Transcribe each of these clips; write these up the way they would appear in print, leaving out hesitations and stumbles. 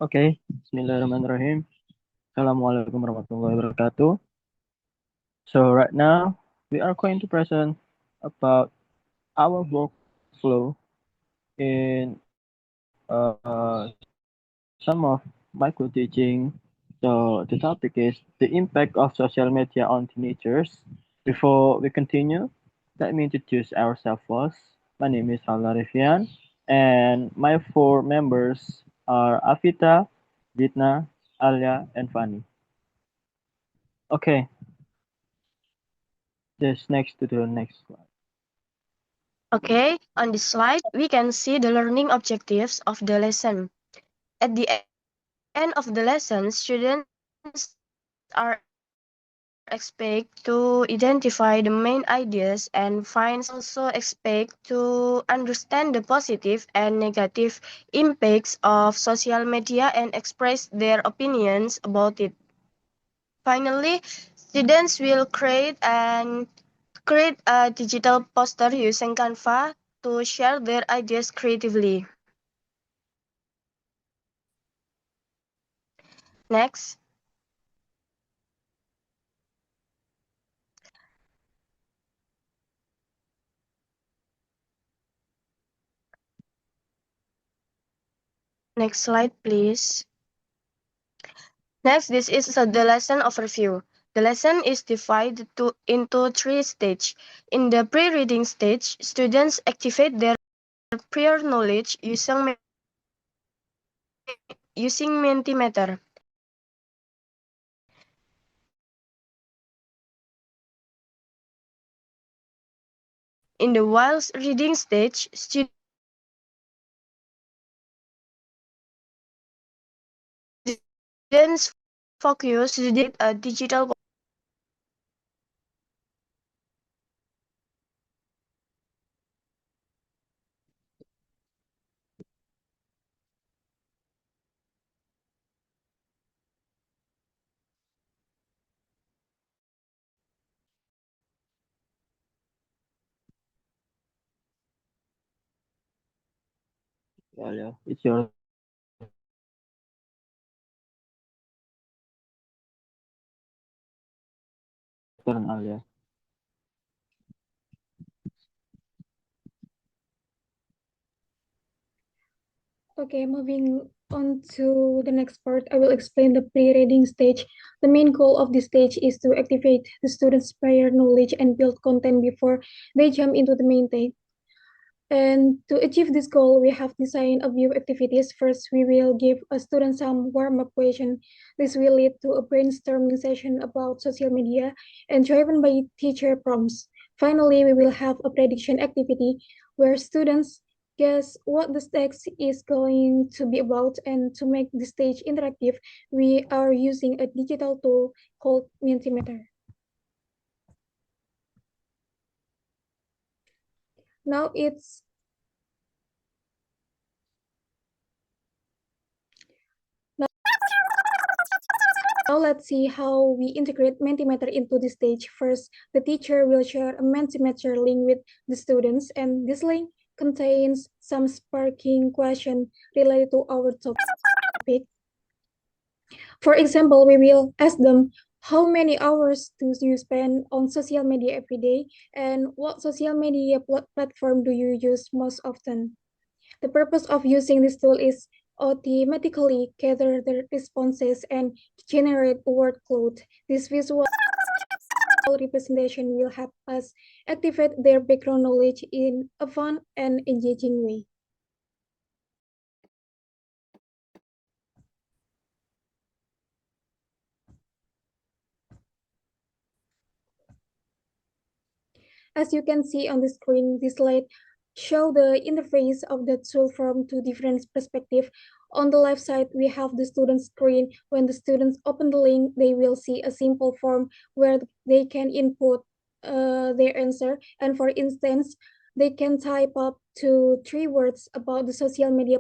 Okay, Bismillahirrahmanirrahim. Assalamualaikum warahmatullahi wabarakatuh. So right now we are going to present about our workflow in some of micro teaching. So the topic is the impact of social media on teenagers. Before we continue, let me introduce ourselves first. My name is Hala Rifian, and my four members are Afita, Ditna, Alia, and Fani. Okay, just next to the next slide. Okay, on this slide, we can see the learning objectives of the lesson. At the end of the lesson, students are expected to identify the main ideas and find also expect to understand the positive and negative impacts of social media and express their opinions about it. Finally, students will create a digital poster using Canva to share their ideas creatively. Next, next slide, please. Next, this is the lesson overview. The lesson is divided into three stages. In the pre-reading stage, students activate their prior knowledge using Mentimeter. In the while reading stage, students focus to create a digital. Yeah, it's your turn, Alia. Okay, moving on to the next part, I will explain the pre-reading stage. The main goal of this stage is to activate the students' prior knowledge and build content before they jump into the main stage. And to achieve this goal, we have designed a few activities. First, we will give a student some warm-up question. This will lead to a brainstorming session about social media and driven by teacher prompts. Finally, we will have a prediction activity where students guess what the text is going to be about, and to make the stage interactive, we are using a digital tool called Mentimeter. Now it's Now let's see how we integrate Mentimeter into the stage. First, the teacher will share a Mentimeter link with the students, and this link contains some sparking question related to our topic. For example, we will ask them, how many hours do you spend on social media every day, and what social media platform do you use most often? The purpose of using this tool is automatically gather the responses and generate a word cloud. This visual representation will help us activate their background knowledge in a fun and engaging way. As you can see on the screen, this slide show the interface of the tool from two different perspectives. On the left side, we have the student screen. When the students open the link, they will see a simple form where they can input their answer. And for instance, they can type up to 3 words about the social media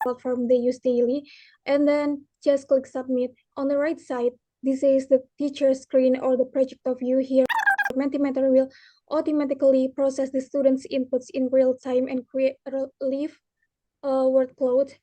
platform they use daily, and then just click submit. On the right side, this is the teacher screen or the projector view. Here, Mentimeter will automatically process the students' inputs in real time and create a relief workload,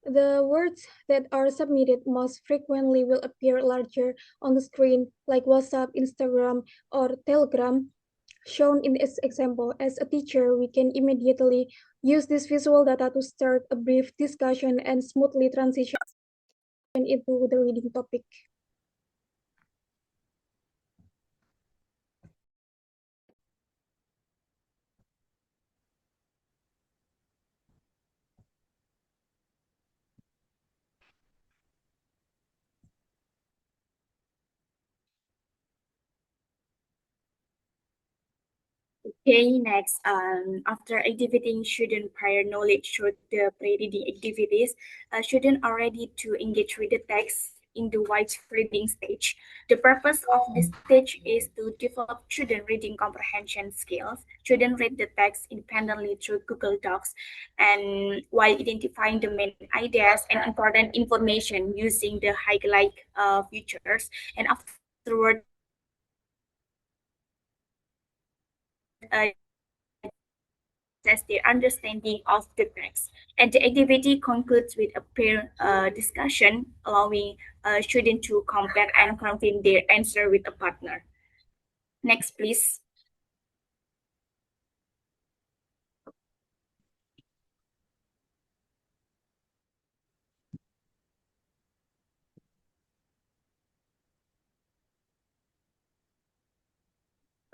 the words that are submitted most frequently will appear larger on the screen, like WhatsApp, Instagram, or Telegram, shown in this example. As a teacher, we can immediately use this visual data to start a brief discussion and smoothly transition into the reading topic. Okay, next, after activating student prior knowledge through the pre-reading activities, students are ready to engage with the text in the wide reading stage. The purpose of this stage is to develop student reading comprehension skills. Students read the text independently through Google Docs and while identifying the main ideas and important information using the highlight features. And afterward, assess their understanding of the text. And the activity concludes with a peer discussion, allowing students to compare and confirm their answer with a partner. Next, please.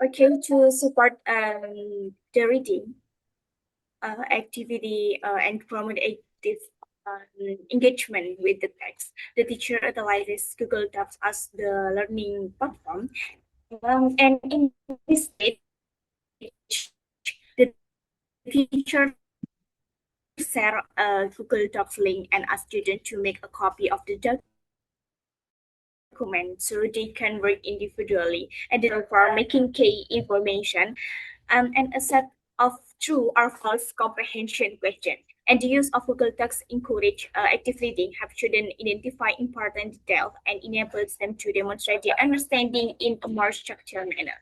Okay, to support the reading activity and promote active engagement with the text, the teacher utilizes Google Docs as the learning platform. And in this stage, the teacher share a Google Docs link and ask students to make a copy of the document so they can work individually and for making key information and a set of true or false comprehension question. And the use of Google Docs encourage active reading, have students identify important details, and enables them to demonstrate their understanding in a more structured manner.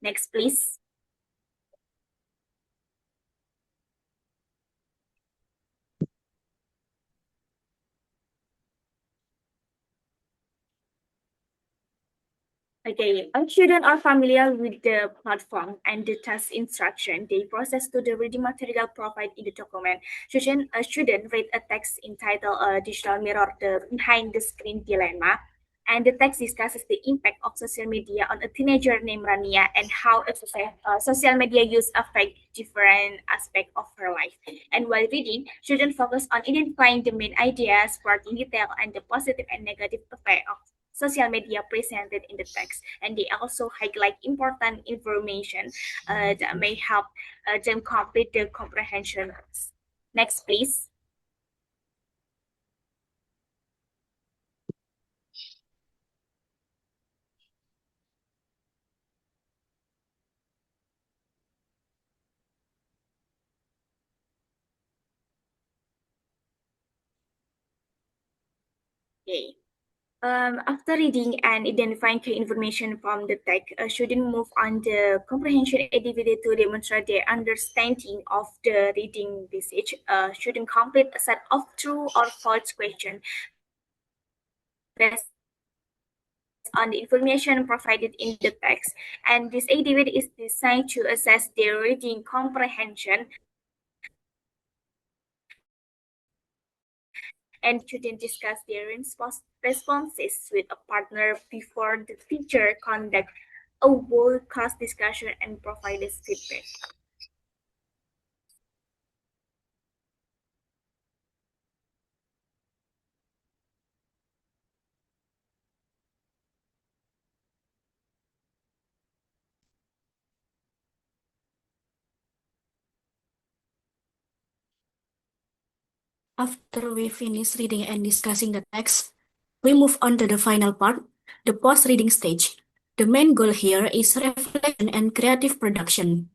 Next, please. Okay, our students are familiar with the platform and the task instruction. They process to the reading material provided in the document. A student read a text entitled Digital Mirror, the Behind the Screen Dilemma. And the text discusses the impact of social media on a teenager named Rania and how social media use affect different aspects of her life. And while reading, students focus on identifying the main ideas, in detail, and the positive and negative effect of social media presented in the text, and they also highlight important information that may help them complete the comprehension. Next, please. Okay. After reading and identifying key information from the text, students move on the comprehension activity to demonstrate their understanding of the reading message. Students complete a set of true or false questions based on the information provided in the text. And this activity is designed to assess their reading comprehension and students discuss their responses with a partner before the teacher conduct a whole class discussion and provides feedback. After we finish reading and discussing the text, we move on to the final part, the post-reading stage. The main goal here is reflection and creative production.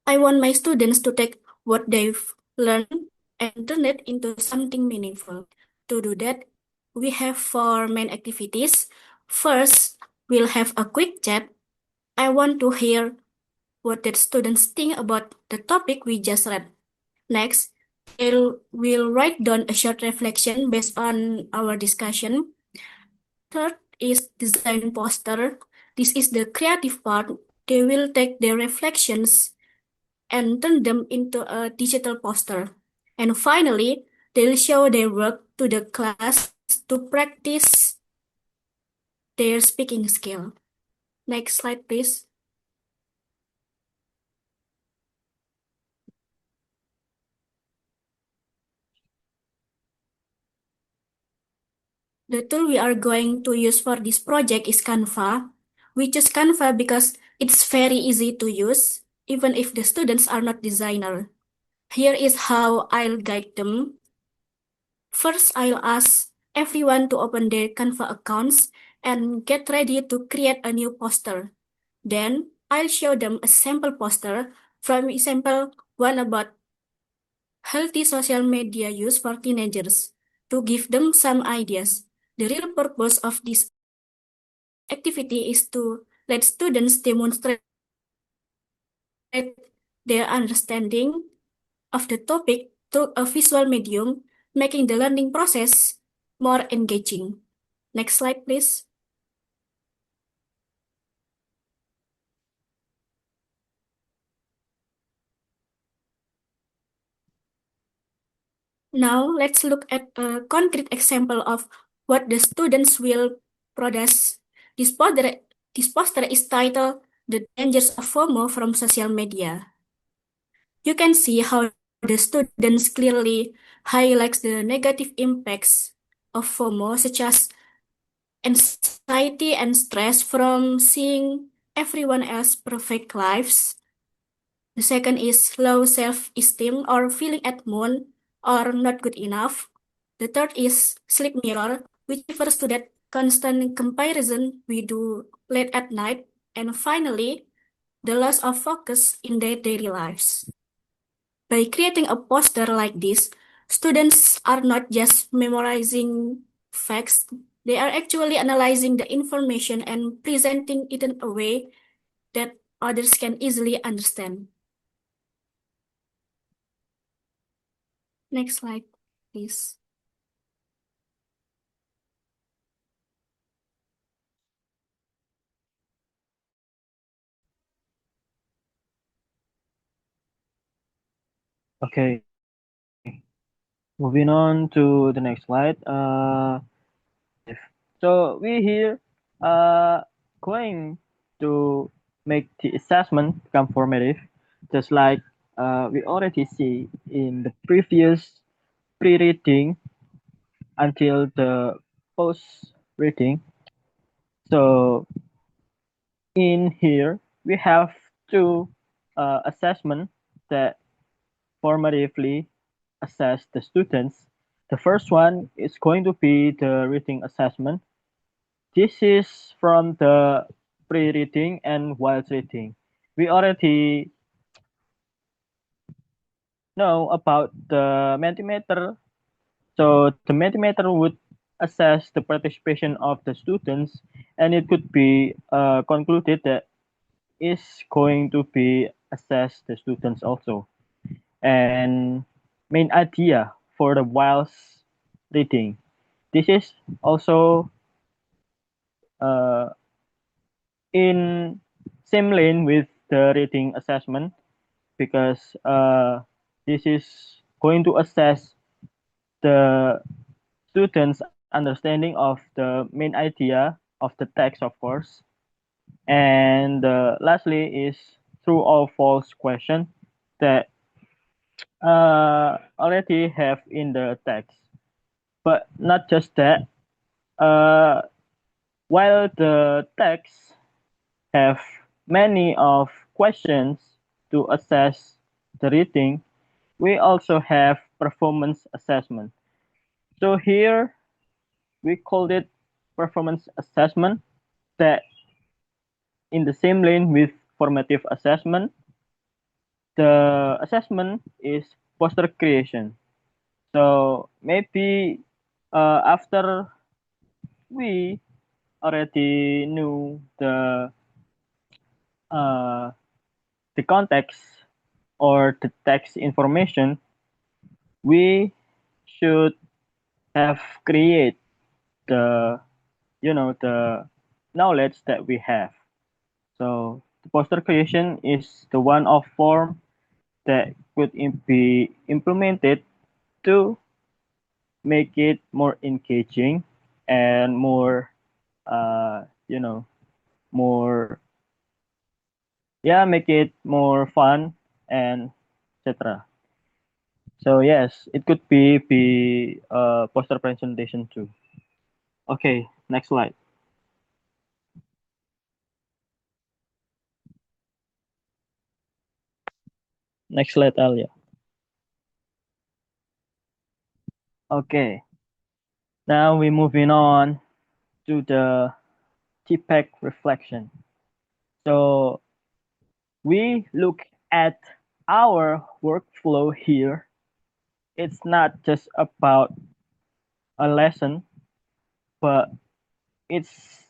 I want my students to take what they've learned and turn it into something meaningful. To do that, we have 4 main activities. First, we'll have a quick chat. I want to hear what the students think about the topic we just read. Next, They will write down a short reflection based on our discussion. Third is design poster. This is the creative part. They will take their reflections and turn them into a digital poster. And finally, they'll show their work to the class to practice their speaking skill. Next slide, please. The tool we are going to use for this project is Canva. We choose Canva because it's very easy to use, even if the students are not designer. Here is how I'll guide them. First, I'll ask everyone to open their Canva accounts and get ready to create a new poster. Then, I'll show them a sample poster, from example, one about healthy social media use for teenagers, to give them some ideas. The real purpose of this activity is to let students demonstrate their understanding of the topic through a visual medium, making the learning process more engaging. Next slide, please. Now, let's look at a concrete example of what the students will produce. This poster is titled The Dangers of FOMO from Social Media. You can see how the students clearly highlights the negative impacts of FOMO, such as anxiety and stress from seeing everyone else's perfect lives. The second is low self-esteem or feeling at moon or not good enough. The third is sleep mirror, which refers to that constant comparison we do late at night. And finally, the loss of focus in their daily lives. By creating a poster like this, students are not just memorizing facts, they are actually analyzing the information and presenting it in a way that others can easily understand. Next slide, please. Okay, moving on to the next slide. So we here going to make the assessment become formative, just like we already see in the previous pre-reading until the post-reading. So in here we have two assessment that formatively assess the students. The first one is going to be the reading assessment. This is from the pre-reading and while reading. We already know about the Mentimeter. So the Mentimeter would assess the participation of the students, and it could be concluded that is going to be assess the students also. And main idea for the whilst reading. This is also uh, in same lane with the reading assessment because this is going to assess the students' understanding of the main idea of the text, of course. And lastly is true or false question that already have in the text. But not just that, uh, while the text have many of questions to assess the reading, we also have performance assessment. So here we called it performance assessment that in the same lane with formative assessment, the assessment is poster creation. So maybe after we already knew uh, the context or the text information, we should have create the the knowledge that we have. So the poster creation is the one of form that could be implemented to make it more engaging and more uh you know more make it more fun and etc. So yes, it could be poster presentation too. Okay, next slide. Next slide, Alia. Okay, now we're moving on to the TPEC reflection. So we look at our workflow here. It's not just about a lesson, but it's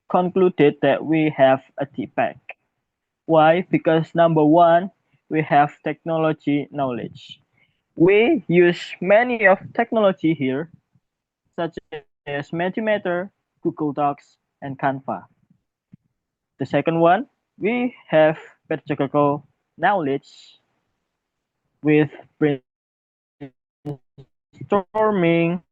concluded that we have a TPEC. Why? Because number one, we have technology knowledge. We use many of technology here, such as Mentimeter, Google Docs, and Canva. The second one, we have pedagogical knowledge with brainstorming,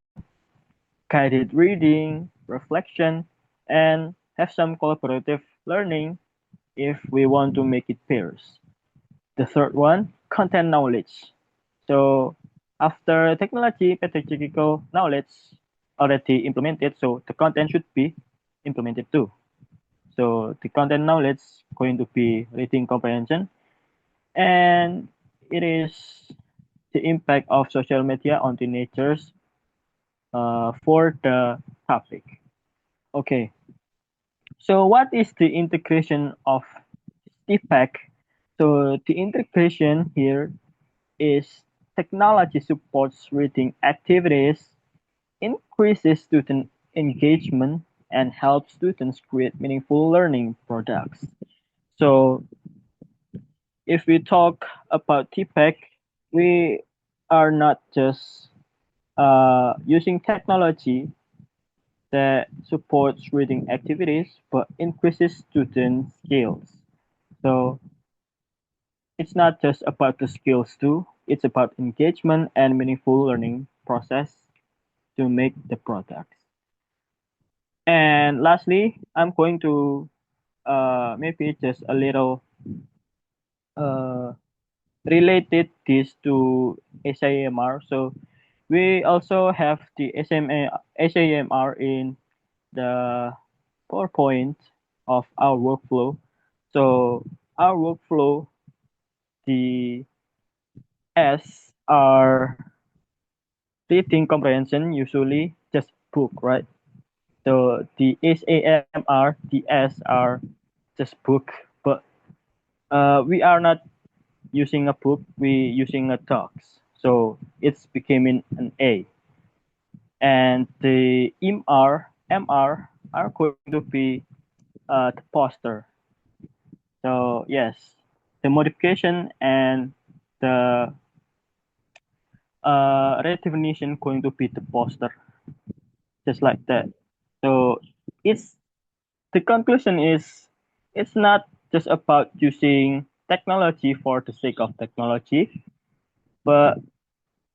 guided reading, reflection, and have some collaborative learning if we want to make it pairs. The third one, content knowledge. So after technology, pedagogical knowledge already implemented, so the content should be implemented too. So the content knowledge going to be reading comprehension, and it is the impact of social media on teenagers for the topic. Okay, so what is the integration of TPAC? So the integration here is technology supports reading activities, increases student engagement, and helps students create meaningful learning products. So if we talk about TPEC, we are not just using technology that supports reading activities, but increases student skills. So it's not just about the skills too, it's about engagement and meaningful learning process to make the products. And lastly, I'm going to maybe just a little uh, related this to SIMR. So we also have the SIMR in the PowerPoint of our workflow. So our workflow, the S are reading comprehension, usually just book, right? So the SAMR, the S are just book, but we are not using a book, we using a docs. So it's becoming an A. And the MR are going to be the poster. So yes, the modification and the redefinition going to be the poster, just like that. So it's the conclusion is it's not just about using technology for the sake of technology, but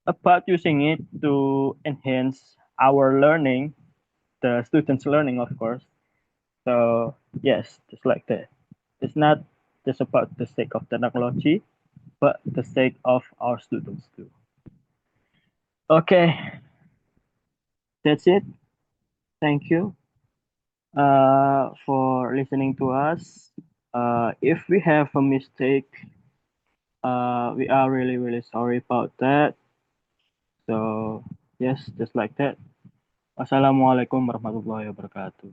about using it to enhance our learning, the students' learning, of course. So yes, just like that. It's not just about the sake of the technology, but the sake of our students too. Okay, that's it. Thank you for listening to us. If we have a mistake, we are really, really sorry about that. So, yes, just like that. Wassalamualaikum warahmatullahi wabarakatuh.